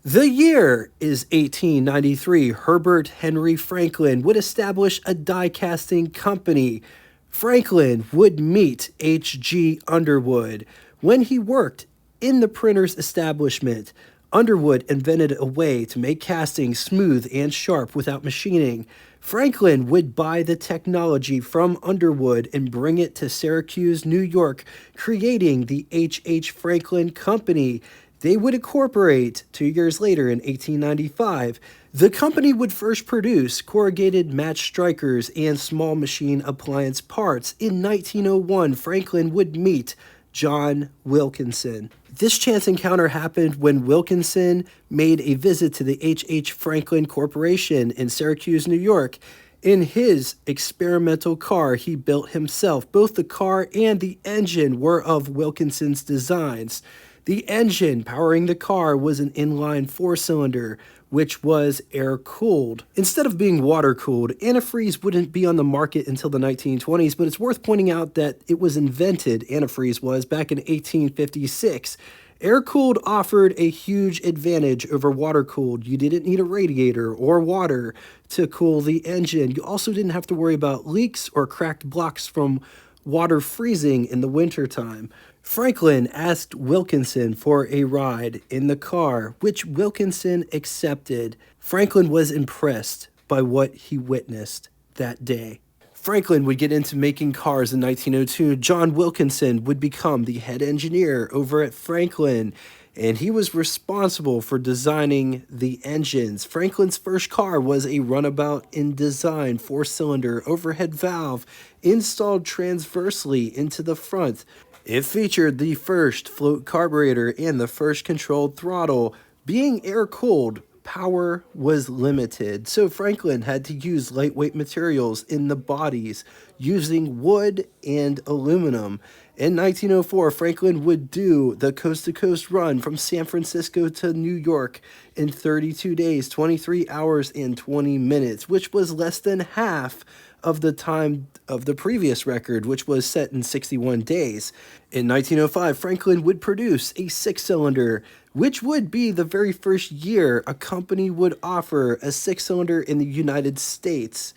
The year is 1893. Herbert Henry Franklin would establish a die casting company. Franklin would meet H.G. Underwood. When he worked in the printer's establishment, Underwood invented a way to make casting smooth and sharp without machining. Franklin would buy the technology from Underwood and bring it to Syracuse, New York, creating the H. Franklin Company. They would incorporate 2 years later in 1895. The company would first produce corrugated match strikers and small machine appliance parts. In 1901, Franklin would meet John Wilkinson. This chance encounter happened when Wilkinson made a visit to the H. Franklin Corporation in Syracuse, New York. In his experimental car he built himself, both the car and the engine were of Wilkinson's designs. The engine powering the car was an inline four-cylinder, which was air-cooled. Instead of being water-cooled, antifreeze wouldn't be on the market until the 1920s, but it's worth pointing out that it was invented, antifreeze was, back in 1856. Air-cooled offered a huge advantage over water-cooled. You didn't need a radiator or water to cool the engine. You also didn't have to worry about leaks or cracked blocks from water freezing in the wintertime. Franklin asked Wilkinson for a ride in the car, which Wilkinson accepted. Franklin was impressed by what he witnessed that day. Franklin would get into making cars in 1902. John Wilkinson would become the head engineer over at Franklin, and he was responsible for designing the engines. Franklin's first car was a runabout in design, four-cylinder overhead valve installed transversely into the front. It featured the first float carburetor and the first controlled throttle. Being air-cooled, power was limited, so Franklin had to use lightweight materials in the bodies, using wood and aluminum. In 1904, Franklin would do the coast-to-coast run from San Francisco to New York in 32 days, 23 hours, and 20 minutes, which was less than half of the time of the previous record, which was set in 61 days. In 1905, Franklin would produce a six-cylinder, which would be the very first year a company would offer a six-cylinder in the United States.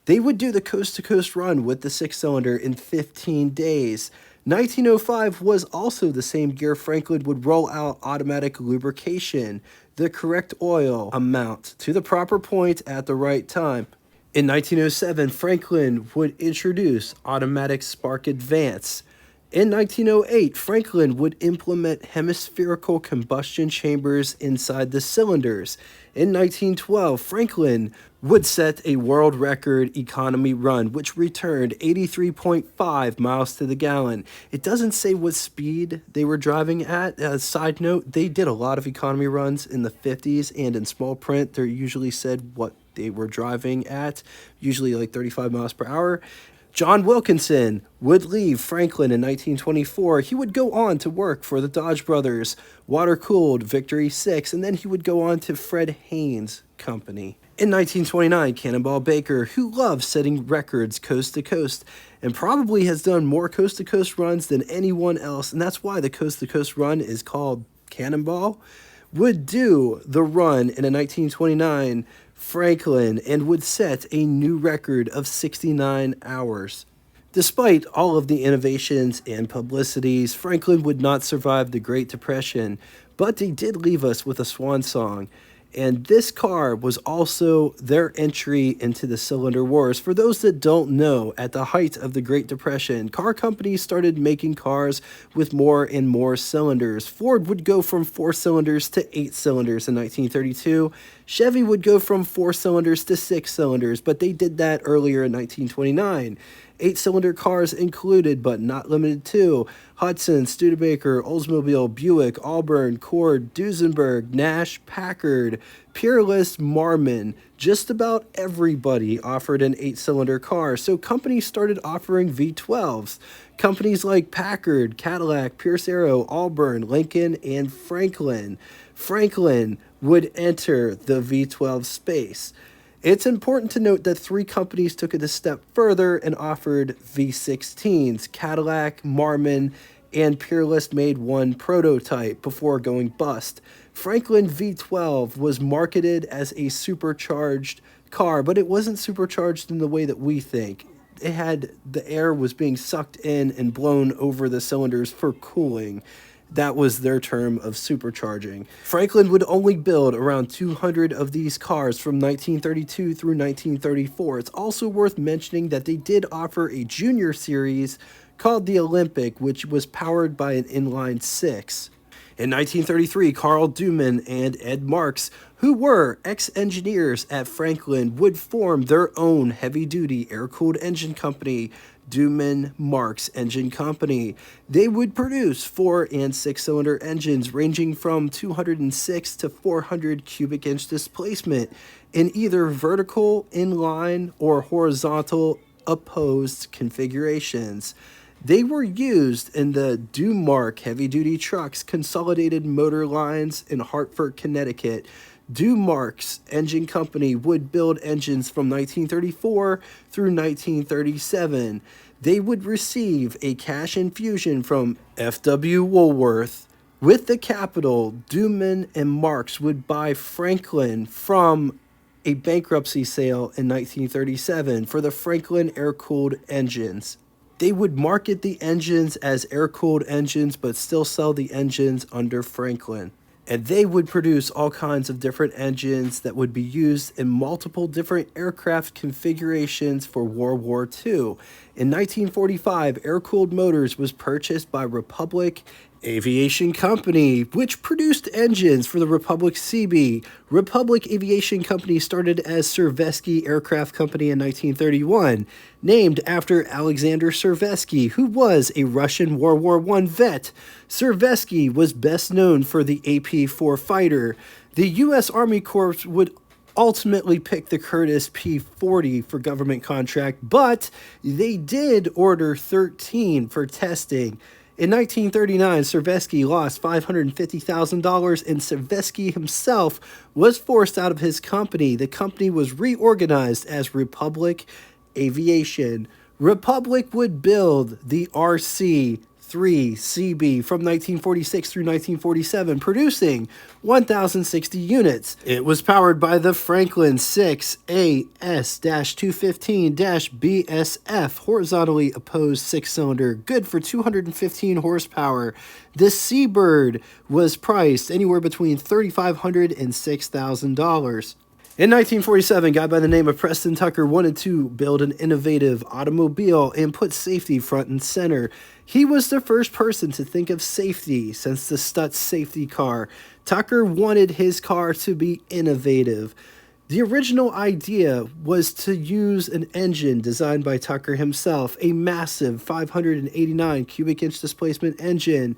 They would do the coast-to-coast run with the six-cylinder in 15 days. 1905 was also the same year Franklin would roll out automatic lubrication, the correct oil amount to the proper point at the right time. In 1907, Franklin would introduce automatic spark advance. In 1908, Franklin would implement hemispherical combustion chambers inside the cylinders. In 1912, Franklin would set a world record economy run, which returned 83.5 miles to the gallon. It doesn't say what speed they were driving at. Side note, they did a lot of economy runs in the 50s, and in small print, they're usually said what they were driving at, usually like 35 miles per hour. John Wilkinson would leave Franklin in 1924. He would go on to work for the Dodge Brothers, water-cooled Victory 6, and then he would go on to Fred Haynes Company. In 1929, Cannonball Baker, who loves setting records coast to coast and probably has done more coast-to-coast runs than anyone else, and that's why the coast-to-coast run is called Cannonball, would do the run in a 1929 Franklin and would set a new record of 69 hours. Despite all of the innovations and publicities, Franklin would not survive the Great Depression, but he did leave us with a swan song. And this car was also their entry into the cylinder wars. For those that don't know, at the height of the Great Depression, car companies started making cars with more and more cylinders. Ford would go from 4 cylinders to 8 cylinders in 1932. Chevy would go from 4 cylinders to 6 cylinders, but they did that earlier in 1929. 8-cylinder cars included, but not limited to, Hudson, Studebaker, Oldsmobile, Buick, Auburn, Cord, Duesenberg, Nash, Packard, Peerless, Marmon. Just about everybody offered an 8-cylinder car, so companies started offering V12s. Companies like Packard, Cadillac, Pierce Arrow, Auburn, Lincoln, and Franklin. Franklin would enter the V12 space. It's important to note that 3 companies took it a step further and offered V16s, Cadillac, Marmon, and Peerless made one prototype before going bust. Franklin V12 was marketed as a supercharged car, but it wasn't supercharged in the way that we think. It had the air was being sucked in and blown over the cylinders for cooling. That was their term of supercharging. Franklin would only build around 200 of these cars from 1932 through 1934. It's also worth mentioning that they did offer a junior series called the Olympic, which was powered by an inline six. In 1933, Carl Duman and Ed Marks, who were ex-engineers at Franklin, would form their own heavy-duty air-cooled engine company, Duman Marks Engine Company. They would produce 4 and 6-cylinder engines ranging from 206 to 400 cubic inch displacement in either vertical, inline, or horizontal opposed configurations. They were used in the Dumark heavy-duty trucks consolidated motor lines in Hartford, Connecticut. Dumark's engine company would build engines from 1934 through 1937. They would receive a cash infusion from F.W. Woolworth. With the capital, Duman and Marks would buy Franklin from a bankruptcy sale in 1937 for the Franklin air-cooled engines. They would market the engines as air-cooled engines, but still sell the engines under Franklin. And they would produce all kinds of different engines that would be used in multiple different aircraft configurations for World War II. In 1945, air-cooled motors was purchased by Republic Aviation Company, which produced engines for the Republic Seabee. Republic Aviation Company started as Cerveski Aircraft Company in 1931, named after Alexander Cerveski, who was a Russian World War I vet. Cerveski was best known for the AP-4 fighter. The U.S. Army Corps would ultimately pick the Curtiss P-40 for government contract, but they did order 13 for testing. In 1939, Cerveski lost $550,000 and Cerveski himself was forced out of his company. The company was reorganized as Republic Aviation. Republic would build the RC-3 CB from 1946 through 1947, producing 1,060 units. It was powered by the Franklin 6AS-215-BSF horizontally opposed 6-cylinder, good for 215 horsepower. The Seabird was priced anywhere between $3,500 and $6,000. In 1947, a guy by the name of Preston Tucker wanted to build an innovative automobile and put safety front and center. He was the first person to think of safety since the Stutz safety car. Tucker wanted his car to be innovative. The original idea was to use an engine designed by Tucker himself, a massive 589 cubic inch displacement engine.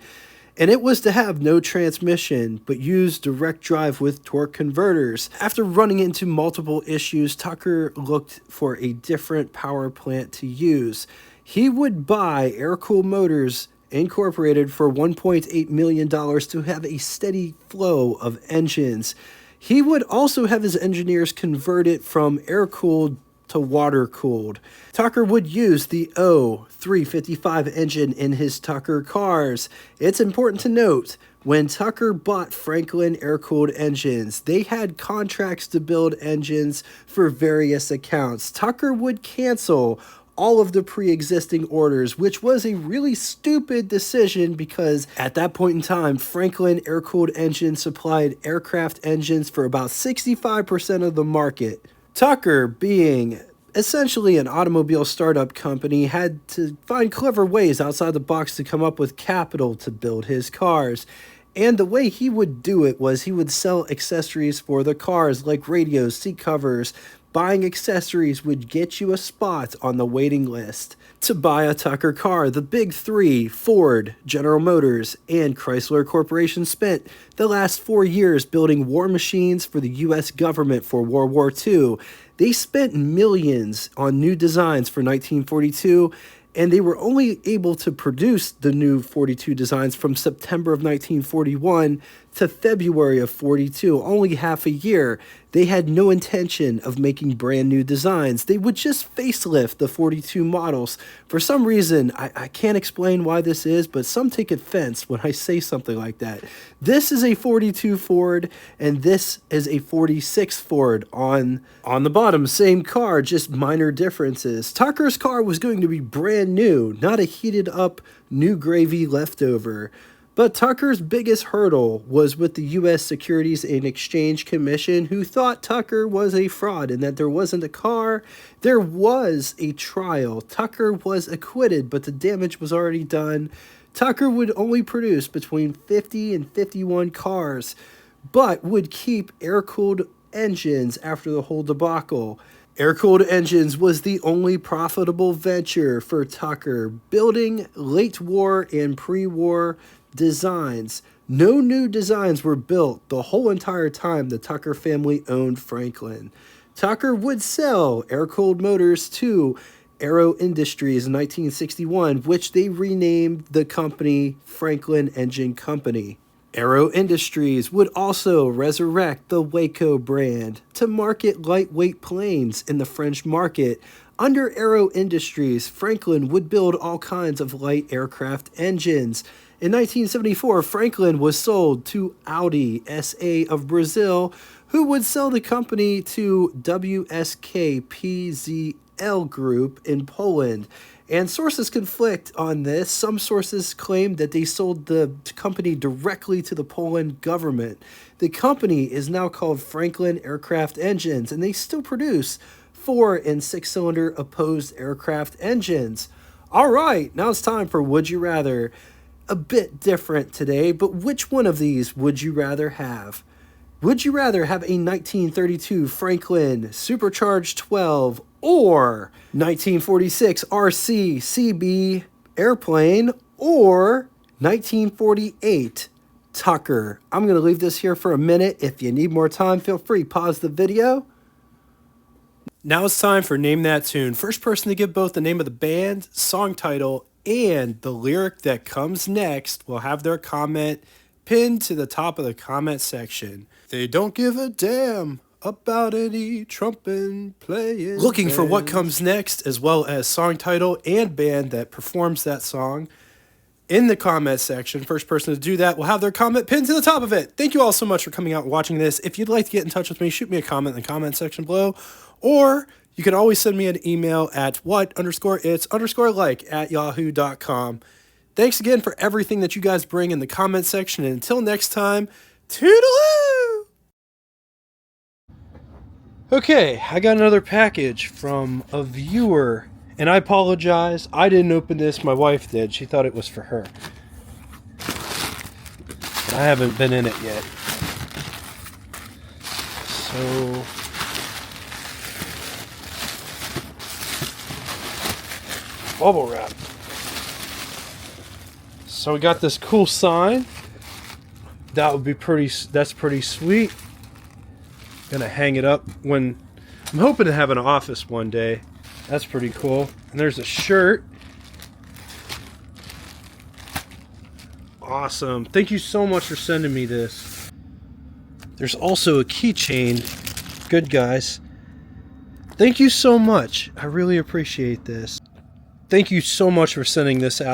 And it was to have no transmission, but use direct drive with torque converters. After running into multiple issues, Tucker looked for a different power plant to use. He would buy Air-Cooled Motors Incorporated for $1.8 million to have a steady flow of engines. He would also have his engineers convert it from air-cooled to water-cooled. Tucker would use the O355 engine in his Tucker cars. It's important to note, when Tucker bought Franklin air-cooled engines, they had contracts to build engines for various accounts. Tucker would cancel all of the pre-existing orders, which was a really stupid decision because at that point in time, Franklin air-cooled engines supplied aircraft engines for about 65% of the market. Tucker, being essentially an automobile startup company, had to find clever ways outside the box to come up with capital to build his cars. And the way he would do it was he would sell accessories for the cars like radios, seat covers. Buying accessories would get you a spot on the waiting list to buy a Tucker car. The big three, Ford, General Motors, and Chrysler Corporation, spent the last 4 years building war machines for the U.S. government for World War II. They spent millions on new designs for 1942, and they were only able to produce the new 42 designs from September of 1941 to February of 42, only half a year. They had no intention of making brand new designs. They would just facelift the 42 models. For some reason, I can't explain why this is, but some take offense when I say something like that. This is a 42 Ford, and this is a 46 Ford on the bottom. Same car, just minor differences. Tucker's car was going to be brand new, not a heated up new gravy leftover. But Tucker's biggest hurdle was with the U.S. Securities and Exchange Commission, who thought Tucker was a fraud and that there wasn't a car. There was a trial. Tucker was acquitted, but the damage was already done. Tucker would only produce between 50 and 51 cars, but would keep air-cooled engines after the whole debacle. Air-cooled engines was the only profitable venture for Tucker, building late war and pre-war designs. No new designs were built the whole entire time the Tucker family owned Franklin. Tucker would sell air-cooled motors to Aero Industries in 1961, which they renamed the company Franklin Engine Company. Aero Industries would also resurrect the Waco brand to market lightweight planes in the French market. Under Aero Industries, Franklin would build all kinds of light aircraft engines. In 1974, Franklin was sold to Audi SA of Brazil, who would sell the company to WSK PZL Group in Poland. And sources conflict on this. Some sources claim that they sold the company directly to the Poland government. The company is now called Franklin Aircraft Engines, and they still produce 4- and 6-cylinder opposed aircraft engines. All right, now it's time for Would You Rather. A bit different today, but which one of these would you rather have? Would you rather have a 1932 Franklin Supercharged 12 or 1946 RC CB airplane or 1948 Tucker? I'm going to leave this here for a minute. If you need more time, feel free, pause the video. Now it's time for Name That Tune. First person to give both the name of the band, song title, and the lyric that comes next will have their comment pinned to the top of the comment section. They don't give a damn about any trumpet playing. Looking for what comes next, as well as song title and band that performs that song in the comment section. First person to do that will have their comment pinned to the top of it. Thank you all so much for coming out and watching this. If you'd like to get in touch with me, shoot me a comment in the comment section below, or you can always send me an email at what_its_like@yahoo.com. Thanks again for everything that you guys bring in the comment section. And until next time, toodaloo! Okay, I got another package from a viewer. And I apologize. I didn't open this. My wife did. She thought it was for her. But I haven't been in it yet. So... bubble wrap. So we got this cool sign. That would be that's pretty sweet. Gonna hang it up when I'm hoping to have an office one day. That's pretty cool. And there's a shirt. Awesome. Thank you so much for sending me this. There's also a keychain. Good, guys. Thank you so much. I really appreciate this. Thank you so much for sending this out.